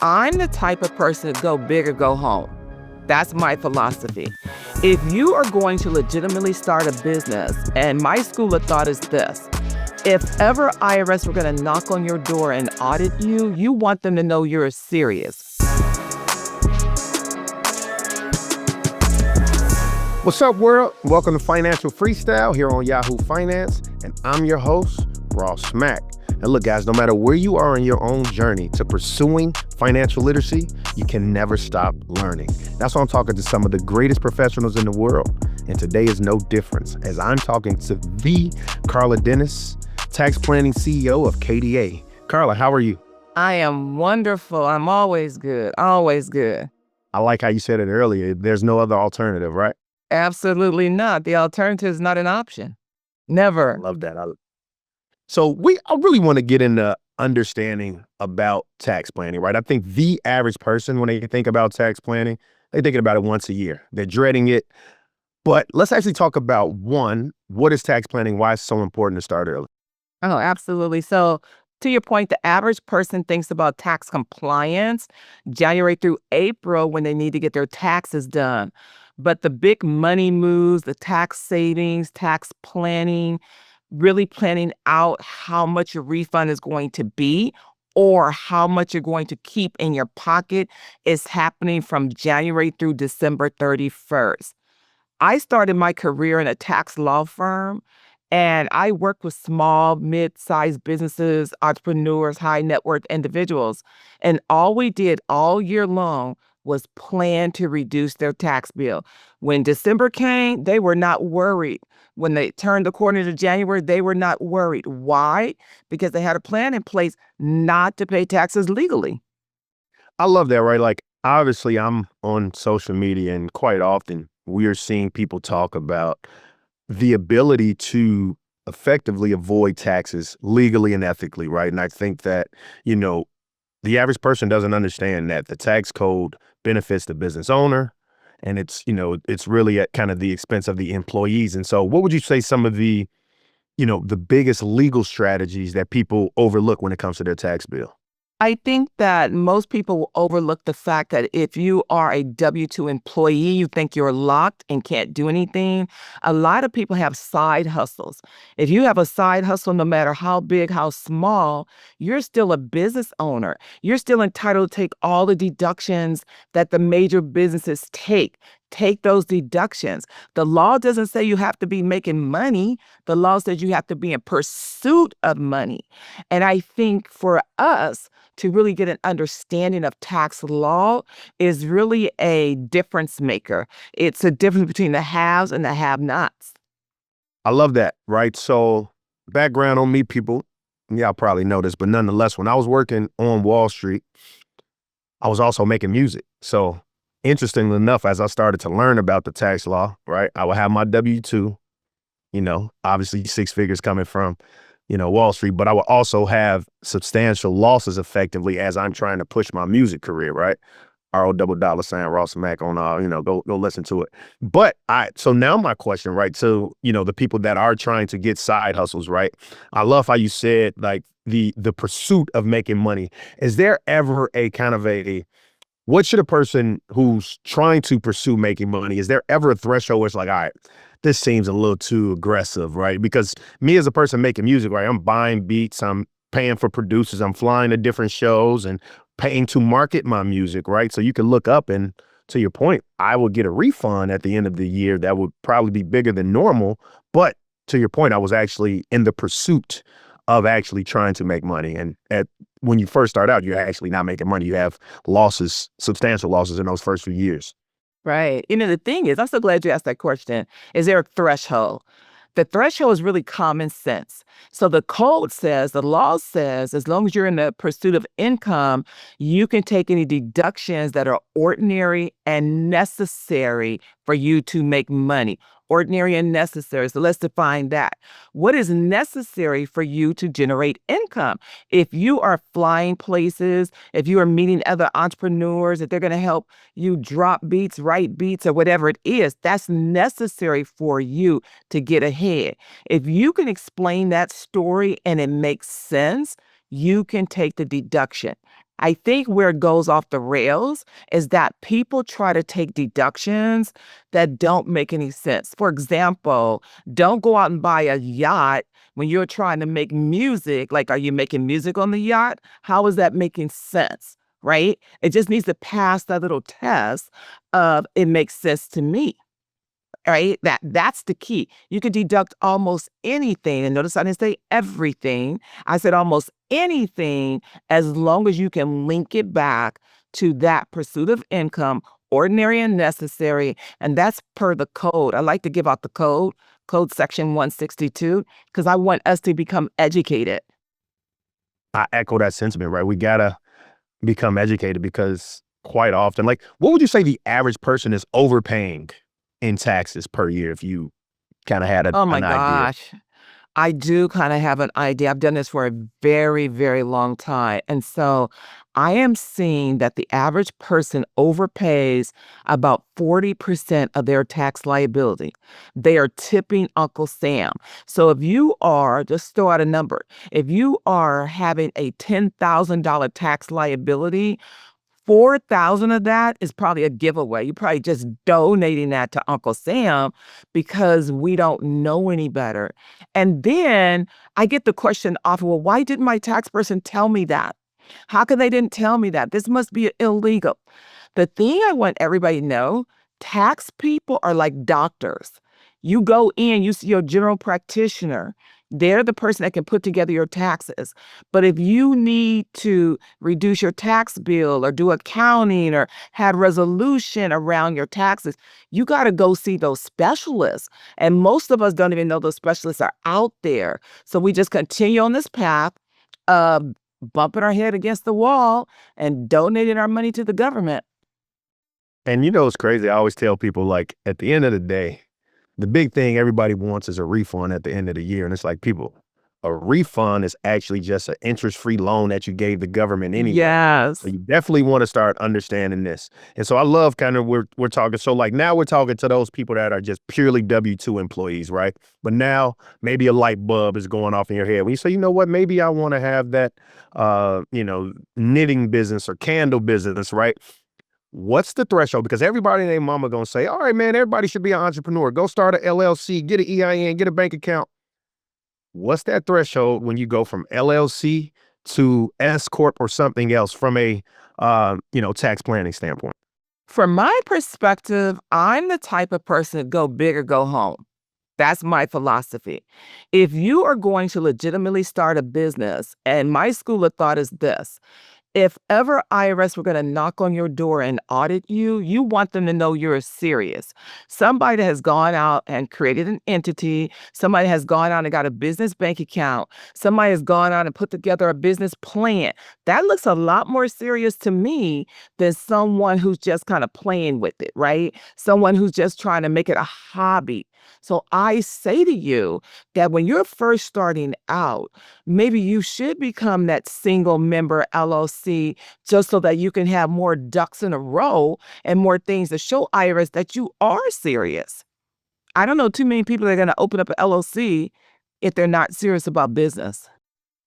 I'm the type of person to go big or go home. That's my philosophy. If you are going to legitimately start a business, and my school of thought is this, if ever IRS were going to knock on your door and audit you, you want them to know you're serious. What's up, world? Welcome to Financial Freestyle here on Yahoo Finance, and I'm your host, Ross Mack. And look, guys, no matter where you are in your own journey to pursuing financial literacy, you can never stop learning. That's why I'm talking to some of the greatest professionals in the world. And today is no different, as I'm talking to the Karla Dennis, Tax Planning CEO of KDA. Karla, how are you? I am wonderful. I'm always good, always good. I like how you said it earlier. There's no other alternative, right? Absolutely not. The alternative is not an option. Never. I love that. So I really want to get into understanding about tax planning, right? I think the average person, when they think about tax planning, they're thinking about it once a year. They're dreading it. But let's actually talk about one, what is tax planning? Why it's so important to start early? Oh, absolutely. So to your point, the average person thinks about tax compliance January through April when they need to get their taxes done. But the big money moves, the tax savings, tax planning, really planning out how much your refund is going to be or how much you're going to keep in your pocket is happening from January through December 31st. I started my career in a tax law firm, and I worked with small, mid-sized businesses, entrepreneurs, high net worth individuals. And all we did all year long was plan to reduce their tax bill. When December came, they were not worried. When they turned the corner to January, they were not worried. Why? Because they had a plan in place not to pay taxes legally. I love that, right? Like, obviously, I'm on social media, and quite often we are seeing people talk about the ability to effectively avoid taxes legally and ethically, right? And I think that, the average person doesn't understand that the tax code benefits the business owner, and it's really at kind of the expense of the employees. And so what would you say some of the biggest legal strategies that people overlook when it comes to their tax bill? I think that most people will overlook the fact that if you are a W-2 employee, you think you're locked and can't do anything. A lot of people have side hustles. If you have a side hustle, no matter how big, how small, you're still a business owner. You're still entitled to take all the deductions that the major businesses take. Take those deductions. The law doesn't say you have to be making money. The law says you have to be in pursuit of money. And I think for us, to really get an understanding of tax law is really a difference maker. It's a difference between the haves and the have-nots. I love that, right? So background on me, people, y'all probably know this, but nonetheless, when I was working on Wall Street, I was also making music. So interestingly enough, as I started to learn about the tax law, right, I would have my W-2, obviously 6 figures coming from, Wall Street, but I would also have substantial losses effectively as I'm trying to push my music career, right? RO $, Ross Mack on, go listen to it. But so now my question, right? So, the people that are trying to get side hustles, right? I love how you said like the pursuit of making money. Is there ever a kind of what should a person who's trying to pursue making money, is there ever a threshold where it's like, all right, this seems a little too aggressive, right? Because me as a person making music, right, I'm buying beats, I'm paying for producers, I'm flying to different shows and paying to market my music, right? So you can look up and, to your point, I would get a refund at the end of the year that would probably be bigger than normal. But to your point, I was actually in the pursuit of actually trying to make money. And when you first start out, you're actually not making money. You have losses, substantial losses in those first few years. Right. The thing is, I'm so glad you asked that question. Is there a threshold? The threshold is really common sense. So the code says, the law says, as long as you're in the pursuit of income, you can take any deductions that are ordinary and necessary for you to make money. Ordinary and necessary. So let's define that. What is necessary for you to generate income? If you are flying places, if you are meeting other entrepreneurs, if they're going to help you drop beats, write beats, or whatever it is, that's necessary for you to get ahead. If you can explain that story and it makes sense, you can take the deduction. I think where it goes off the rails is that people try to take deductions that don't make any sense. For example, don't go out and buy a yacht when you're trying to make music. Like, are you making music on the yacht? How is that making sense? Right? It just needs to pass that little test of it makes sense to me. Right? That's the key. You could deduct almost anything. And notice I didn't say everything. I said almost anything as long as you can link it back to that pursuit of income, ordinary and necessary. And that's per the code. I like to give out the code section 162, because I want us to become educated. I echo that sentiment, right? We gotta become educated because quite often, like, what would you say the average person is overpaying in taxes per year if you kind of had Oh my an idea? gosh. I do kind of have an idea. I've done this for a very, very long time. And so I am seeing that the average person overpays about 40% of their tax liability. They are tipping Uncle Sam. So if you are, just throw out a number, if you are having a $10,000 tax liability, 4,000 of that is probably a giveaway. You're probably just donating that to Uncle Sam because we don't know any better. And then I get the question often, well, why didn't my tax person tell me that? How come they didn't tell me that? This must be illegal. The thing I want everybody to know, tax people are like doctors. You go in, you see your general practitioner. They're the person that can put together your taxes. But if you need to reduce your tax bill or do accounting or have resolution around your taxes, you got to go see those specialists. And most of us don't even know those specialists are out there. So we just continue on this path of bumping our head against the wall and donating our money to the government. And you know, it's crazy. I always tell people, like, at the end of the day, the big thing everybody wants is a refund at the end of the year. And it's like, people, a refund is actually just an interest-free loan that you gave the government anyway. So Yes. you definitely want to start understanding this. And so I love kind of we're talking. So like now we're talking to those people that are just purely W-2 employees, right? But now maybe a light bulb is going off in your head when you say, you know what, maybe I want to have that knitting business or candle business, right? What's the threshold? Because everybody and their mama gonna say, all right, man, everybody should be an entrepreneur. Go start an LLC, get an EIN, get a bank account. What's that threshold when you go from LLC to S Corp or something else from a tax planning standpoint? From my perspective, I'm the type of person to go big or go home. That's my philosophy. If you are going to legitimately start a business, and my school of thought is this: if ever IRS were going to knock on your door and audit you, you want them to know you're serious. Somebody that has gone out and created an entity, somebody has gone out and got a business bank account, somebody has gone out and put together a business plan. That looks a lot more serious to me than someone who's just kind of playing with it, right? Someone who's just trying to make it a hobby. So I say to you that when you're first starting out, maybe you should become that single member LLC just so that you can have more ducks in a row and more things to show IRS that you are serious. I don't know too many people that are going to open up an LLC if they're not serious about business.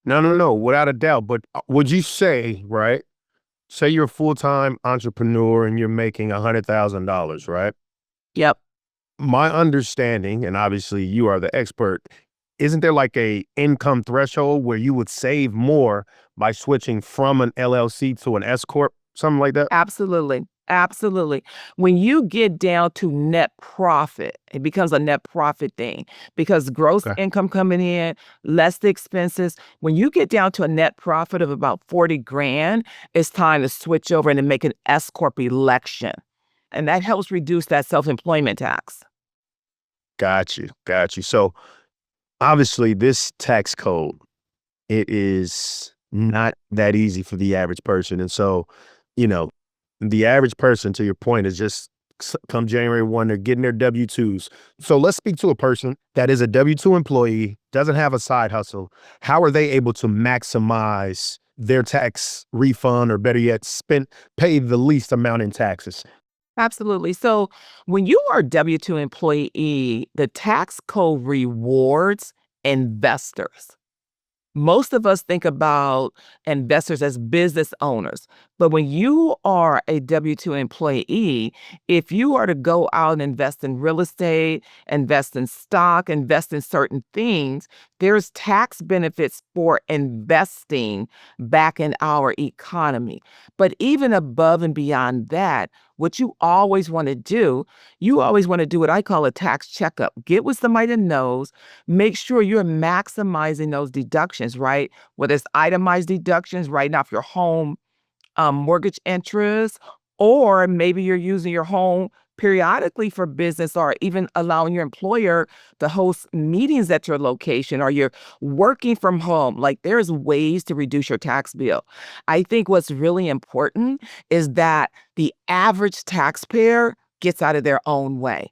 No, no, no, without a doubt. But would you say, right? Say you're a full-time entrepreneur and you're making $100,000, right? Yep. My understanding, and obviously you are the expert, isn't there like a income threshold where you would save more by switching from an LLC to an S corp, something like that? Absolutely. Absolutely. When you get down to net profit, it becomes a net profit thing because gross Okay. income coming in, less the expenses. When you get down to a net profit of about 40 grand, it's time to switch over and to make an S Corp election. And that helps reduce that self employment tax. Got you. Got you. So obviously this tax code, it is not that easy for the average person. And so, you know, the average person, to your point, is just come January 1, they're getting their W-2s. So let's speak to a person that is a W-2 employee, doesn't have a side hustle. How are they able to maximize their tax refund, or better yet, pay the least amount in taxes? Absolutely. So when you are a W 2 employee, the tax code rewards investors. Most of us think about investors as business owners, but when you are a W-2 employee, if you are to go out and invest in real estate, invest in stock, invest in certain things, there's tax benefits for investing back in our economy. But even above and beyond that, what you always want to do, you always want to do what I call a tax checkup. Get with somebody that knows. Make sure you're maximizing those deductions, right? Whether it's itemized deductions, writing off your home mortgage interest, or maybe you're using your home periodically for business, or even allowing your employer to host meetings at your location, or you're working from home. Like, there's ways to reduce your tax bill. I think what's really important is that the average taxpayer gets out of their own way.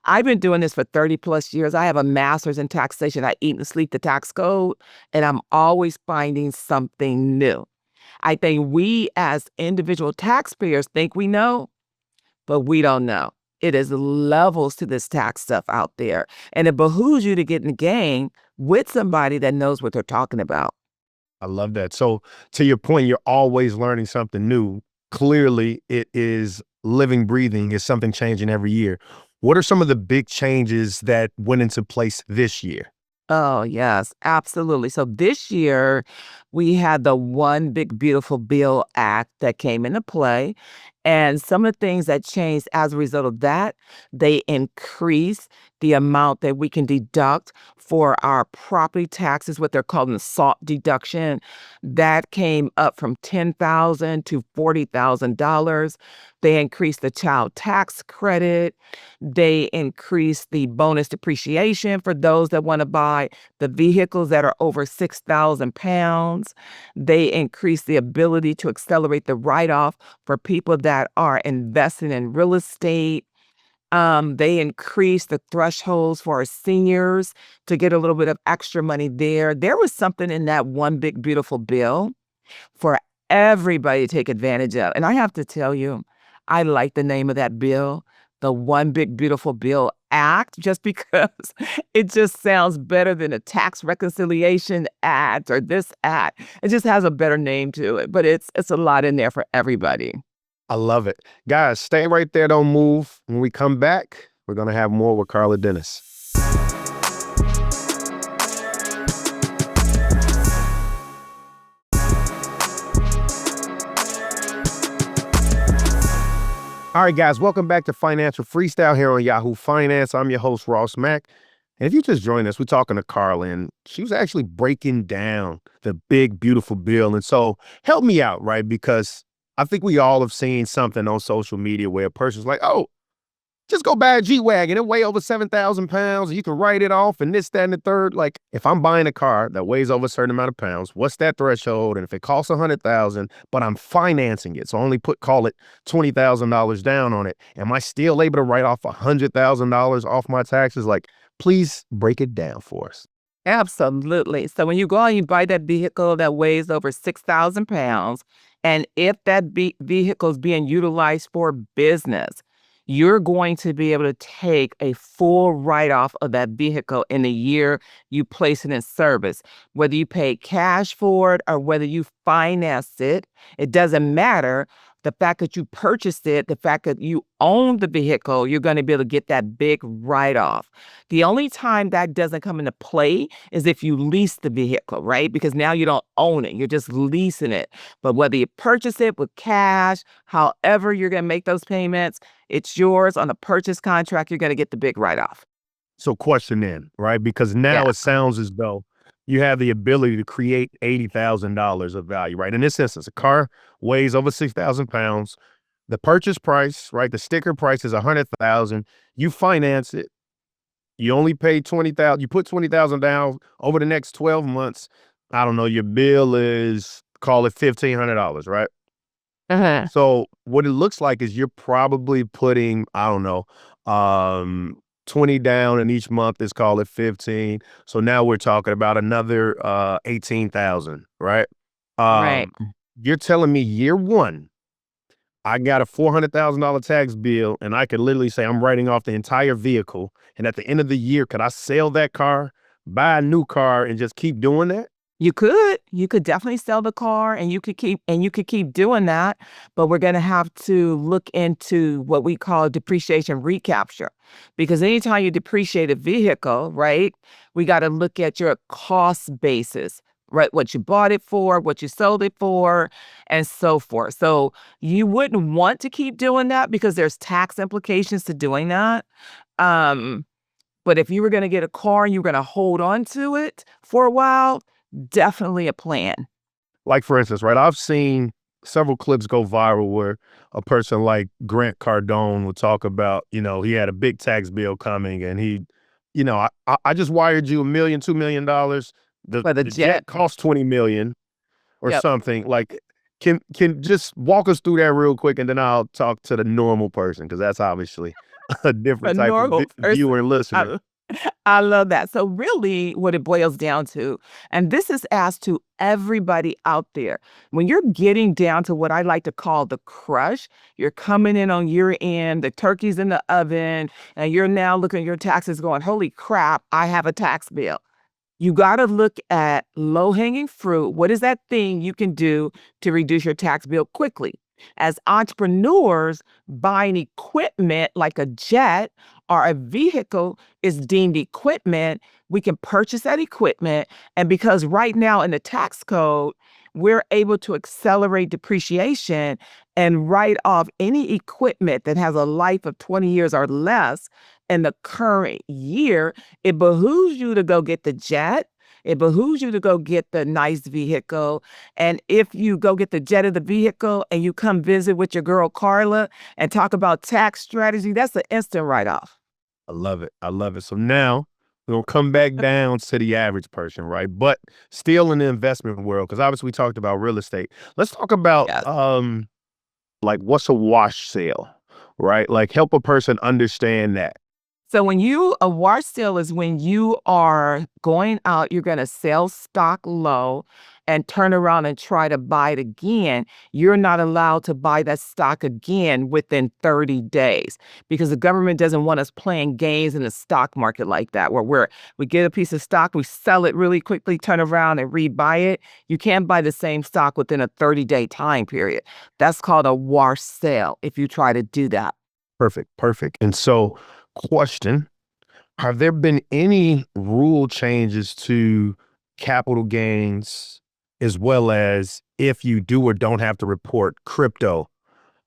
I've been doing this for 30 plus years. I have a master's in taxation. I eat and sleep the tax code, and I'm always finding something new. I think we as individual taxpayers think we know, but we don't know. It is levels to this tax stuff out there. And it behooves you to get in the game with somebody that knows what they're talking about. I love that. So to your point, you're always learning something new. Clearly, it is living, breathing, is something changing every year. What are some of the big changes that went into place this year? Oh, yes, absolutely. So this year, we had the One Big Beautiful Bill Act that came into play. And some of the things that changed as a result of that, they increased the amount that we can deduct for our property taxes, what they're calling the SALT deduction. That came up from $10,000 to $40,000. They increased the child tax credit. They increased the bonus depreciation for those that want to buy the vehicles that are over 6,000 pounds. They increased the ability to accelerate the write-off for people that are investing in real estate. They increased the thresholds for our seniors to get a little bit of extra money there. There was something in that One Big Beautiful Bill for everybody to take advantage of. And I have to tell you, I like the name of that bill, the One Big Beautiful Bill Act, just because it just sounds better than a Tax Reconciliation Act or this act. It just has a better name to it, but it's a lot in there for everybody. I love it. Guys, stay right there. Don't move. When we come back, we're going to have more with Karla Dennis. All right, guys, welcome back to Financial Freestyle here on Yahoo Finance. I'm your host, Ross Mack. And if you just joined us, we're talking to Karla, and she was actually breaking down the big, beautiful bill. And so help me out, right? Because I think we all have seen something on social media where a person's like, oh, just go buy a G-Wagon. It weigh over 7,000 pounds. You can write it off and this, that, and the third. Like, if I'm buying a car that weighs over a certain amount of pounds, what's that threshold? And if it costs 100,000, but I'm financing it, so I only call it $20,000 down on it, am I still able to write off $100,000 off my taxes? Like, please break it down for us. Absolutely. So when you go out and you buy that vehicle that weighs over 6,000 pounds, and if that vehicle is being utilized for business, you're going to be able to take a full write-off of that vehicle in the year you place it in service. Whether you pay cash for it or whether you financed it, it doesn't matter. The fact that you purchased it, the fact that you own the vehicle, you're going to be able to get that big write-off. The only time that doesn't come into play is if you lease the vehicle, right? Because now you don't own it, you're just leasing it. But whether you purchase it with cash, however you're going to make those payments, it's yours. On a purchase contract, you're going to get the big write-off. So question in, right? Because now Yeah, it sounds as though you have the ability to create $80,000 of value, right? In this instance, a car weighs over 6,000 pounds. The purchase price, right? The sticker price is 100,000. You finance it. You only pay 20,000. You put 20,000 down over the next 12 months. I don't know. Your bill is, call it $1,500, right? uh-huh. So what it looks like is you're probably putting, I don't know, 20 down, and each month is, call it 15. So now we're talking about another 18,000, right? Right. Um, you're telling me year one, I got a $400,000 tax bill, and I could literally say I'm writing off the entire vehicle. And at the end of the year, could I sell that car, buy a new car, and just keep doing that? You could definitely sell the car and you could keep doing that, but we're going to have to look into what we call depreciation recapture. Because anytime you depreciate a vehicle, right? We got to look at your cost basis, right? What you bought it for, what you sold it for, and so forth. So you wouldn't want to keep doing that because there's tax implications to doing that. Um but if you were gonna get a car and you were gonna hold on to it for a while, definitely a plan. Like for instance, right? I've seen several clips go viral where a person like Grant Cardone would talk about, he had a big tax bill coming and I just wired you $1 million, $2 million. The For the the jet jet. cost 20 million or Yep. something. Like, can just walk us through that real quick, and then I'll talk to the normal person because that's obviously a A different type of normal person. viewer and listener. I I love that. So really what it boils down to, and this is asked to everybody out there, when you're getting down to what I like to call the crush, you're coming in on year end, the turkey's in the oven, and you're now looking at your taxes going, holy crap, I have a tax bill. You got to look at low hanging fruit. What is that thing you can do to reduce your tax bill quickly? As entrepreneurs, buying equipment like a jet or a vehicle is deemed equipment. We can purchase that equipment. And because right now in the tax code, we're able to accelerate depreciation and write off any equipment that has a life of 20 years or less in the current year. It behooves you to go get the jet. It behooves you to go get the nice vehicle. And if you go get the jet of the vehicle and you come visit with your girl Karla and talk about tax strategy, that's an instant write off. I love it. I love it. So now we'll come back down to the average person, right? But still in the investment world, because obviously we talked about real estate. Let's talk about Yes. like what's a wash sale, right? Like help a person understand that. So a wash sale is when you are going out, you're going to sell stock low and turn around and try to buy it again. You're not allowed to buy that stock again within 30 days because the government doesn't want us playing games in the stock market like that, where we get a piece of stock, we sell it really quickly, turn around and rebuy it. You can't buy the same stock within a 30-day time period. That's called a wash sale if you try to do that. Perfect. Perfect. And so, question, have there been any rule changes to capital gains as well as if you do or don't have to report crypto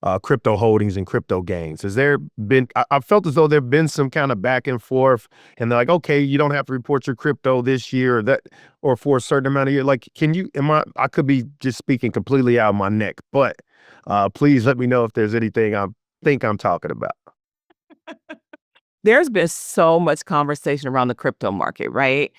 holdings and crypto gains? Has there been, I felt as though there've been some kind of back and forth and they're like, okay, you don't have to report your crypto this year or that, or for a certain amount of years. Like, I could be just speaking completely out of my neck, but please let me know if there's anything I think I'm talking about. There's been so much conversation around the crypto market, right?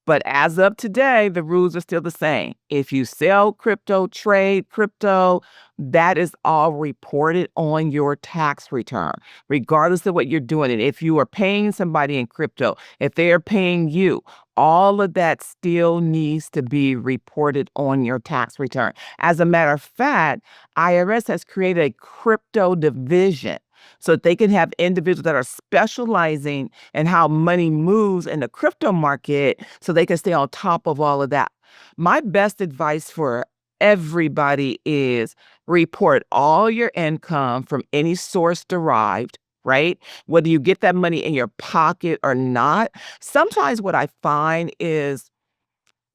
But as of today, the rules are still the same. If you sell crypto, trade crypto, that is all reported on your tax return, regardless of what you're doing. And if you are paying somebody in crypto, if they are paying you, all of that still needs to be reported on your tax return. As a matter of fact, IRS has created a crypto division so that they can have individuals that are specializing in how money moves in the crypto market so they can stay on top of all of that. My best advice for everybody is report all your income from any source derived, right? Whether you get that money in your pocket or not. Sometimes what I find is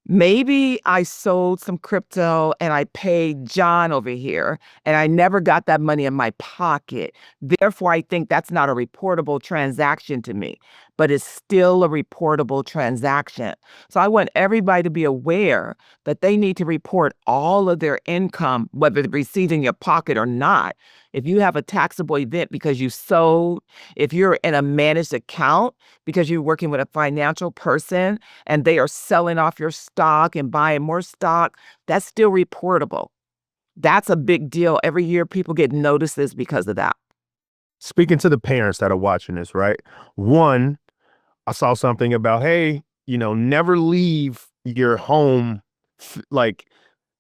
maybe I sold some crypto and I paid John over here and I never got that money in my pocket. Therefore, I think that's not a reportable transaction to me, but it's still a reportable transaction. So I want everybody to be aware that they need to report all of their income, whether it's received in your pocket or not. If you have a taxable event because you sold, if you're in a managed account because you're working with a financial person, and they are selling off your stock and buying more stock, that's still reportable. That's a big deal. Every year, people get notices because of that. Speaking to the parents that are watching this, right? One, I saw something about, hey, never leave your home, like,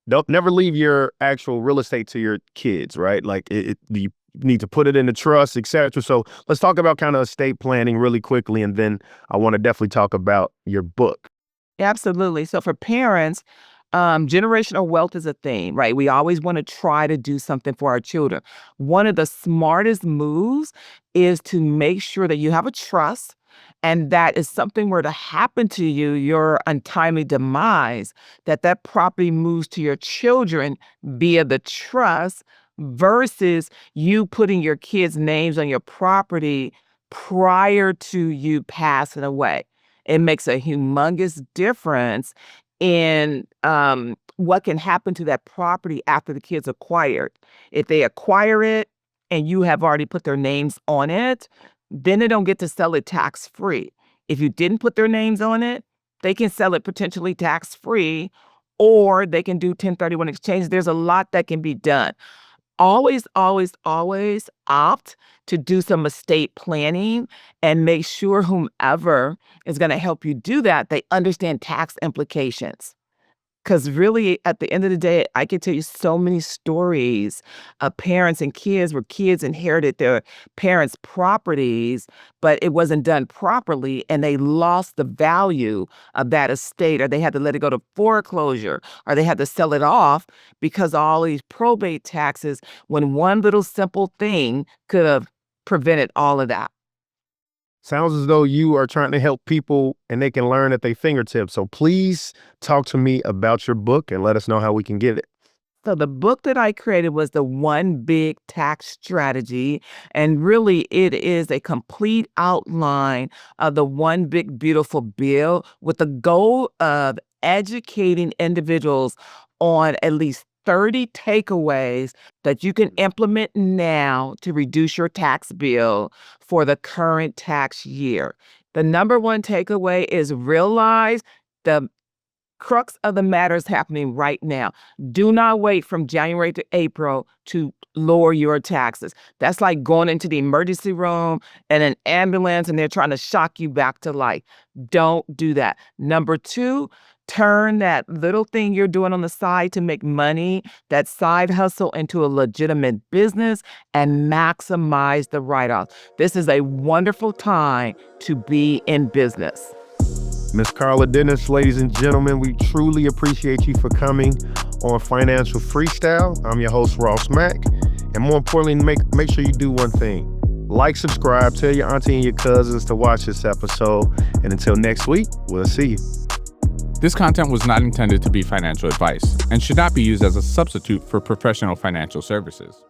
don't never leave your actual real estate to your kids, right? Like, you need to put it in the trust, etc. So let's talk about kind of estate planning really quickly, and then I want to definitely talk about your book. Absolutely. So for parents, generational wealth is a thing, right? We always want to try to do something for our children. One of the smartest moves is to make sure that you have a trust, and that if something were to happen to you, your untimely demise, that that property moves to your children via the trust versus you putting your kids' names on your property prior to you passing away. It makes a humongous difference in what can happen to that property after the kids acquire it. If they acquire it and you have already put their names on it, then they don't get to sell it tax free. If you didn't put their names on it, they can sell it potentially tax free, or they can do 1031 exchange. There's a lot that can be done. Always, always, always opt to do some estate planning and make sure whomever is going to help you do that, they understand tax implications. Because really, at the end of the day, I can tell you so many stories of parents and kids where kids inherited their parents' properties, but it wasn't done properly, and they lost the value of that estate, or they had to let it go to foreclosure, or they had to sell it off because of all these probate taxes, when one little simple thing could have prevented all of that. Sounds as though you are trying to help people and they can learn at their fingertips. So please talk to me about your book and let us know how we can get it. So the book that I created was the One Big Tax Strategy. And really, it is a complete outline of the One Big Beautiful Bill with the goal of educating individuals on at least 30 takeaways that you can implement now to reduce your tax bill for the current tax year. The number one takeaway is realize the crux of the matter is happening right now. Do not wait from January to April to lower your taxes. That's like going into the emergency room and an ambulance and they're trying to shock you back to life. Don't do that. Number two, turn that little thing you're doing on the side to make money, that side hustle, into a legitimate business and maximize the write-off. This is a wonderful time to be in business. Miss Karla Dennis, ladies and gentlemen, we truly appreciate you for coming on Financial Freestyle. I'm your host, Ross Mack. And more importantly, make sure you do one thing. Like, subscribe, tell your auntie and your cousins to watch this episode. And until next week, we'll see you. This content was not intended to be financial advice and should not be used as a substitute for professional financial services.